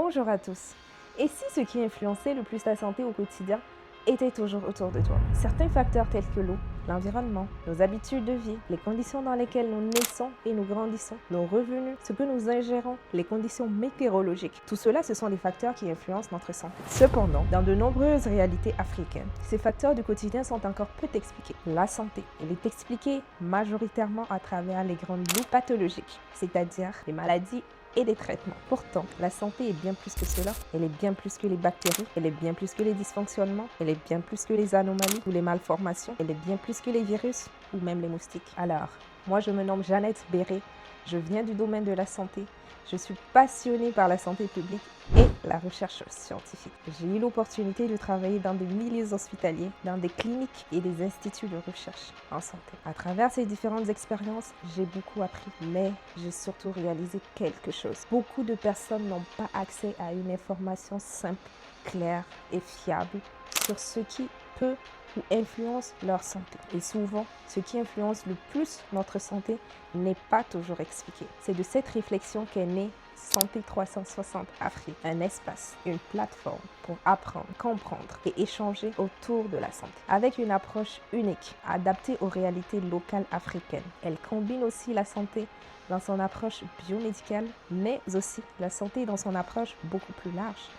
Bonjour à tous. Et si ce qui influençait le plus ta santé au quotidien était toujours autour de toi? Certains facteurs tels que l'eau, l'environnement, nos habitudes de vie, les conditions dans lesquelles nous naissons et nous grandissons, nos revenus, ce que nous ingérons, les conditions météorologiques, tout cela, ce sont des facteurs qui influencent notre santé. Cependant, dans de nombreuses réalités africaines, ces facteurs du quotidien sont encore peu expliqués. La santé, elle est expliquée majoritairement à travers les grandes loups pathologiques, c'est-à-dire les maladies et des traitements. Pourtant, la santé est bien plus que cela. Elle est bien plus que les bactéries, elle est bien plus que les dysfonctionnements, elle est bien plus que les anomalies ou les malformations, elle est bien plus que les virus ou même les moustiques. Alors, moi je me nomme Jeannette Béré, je viens du domaine de la santé, je suis passionnée par la santé publique et la recherche scientifique. J'ai eu l'opportunité de travailler dans des milieux hospitaliers, dans des cliniques et des instituts de recherche en santé. À travers ces différentes expériences, j'ai beaucoup appris, mais j'ai surtout réalisé quelque chose. Beaucoup de personnes n'ont pas accès à une information simple, claire et fiable sur ce qui peut ou influence leur santé. Et souvent, ce qui influence le plus notre santé n'est pas toujours expliqué. C'est de cette réflexion qu'est née Santé 360 Afrique, un espace, une plateforme pour apprendre, comprendre et échanger autour de la santé. Avec une approche unique, adaptée aux réalités locales africaines. Elle combine aussi la santé dans son approche biomédicale, mais aussi la santé dans son approche beaucoup plus large,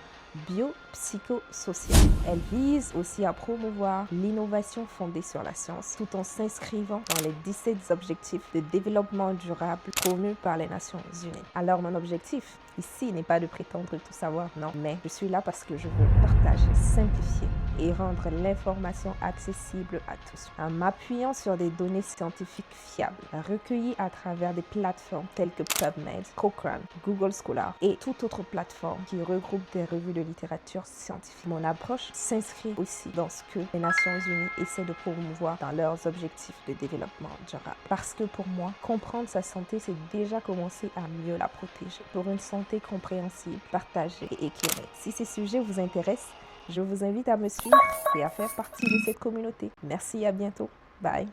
biopsychosociale. Elle vise aussi à promouvoir l'innovation fondée sur la science tout en s'inscrivant dans les 17 objectifs de développement durable promus par les Nations Unies. Alors mon objectif ici n'est pas de prétendre tout savoir, non, mais je suis là parce que je veux partager, simplifier et rendre l'information accessible à tous en m'appuyant sur des données scientifiques fiables recueillies à travers des plateformes telles que PubMed, Cochrane, Google Scholar et toute autre plateforme qui regroupe des revues de littérature scientifique. Mon approche s'inscrit aussi dans ce que les Nations Unies essaient de promouvoir dans leurs objectifs de développement durable. Parce que pour moi, comprendre sa santé, c'est déjà commencer à mieux la protéger pour une santé compréhensible, partagée et éclairée. Si ces sujets vous intéressent, je vous invite à me suivre et à faire partie de cette communauté. Merci et à bientôt. Bye.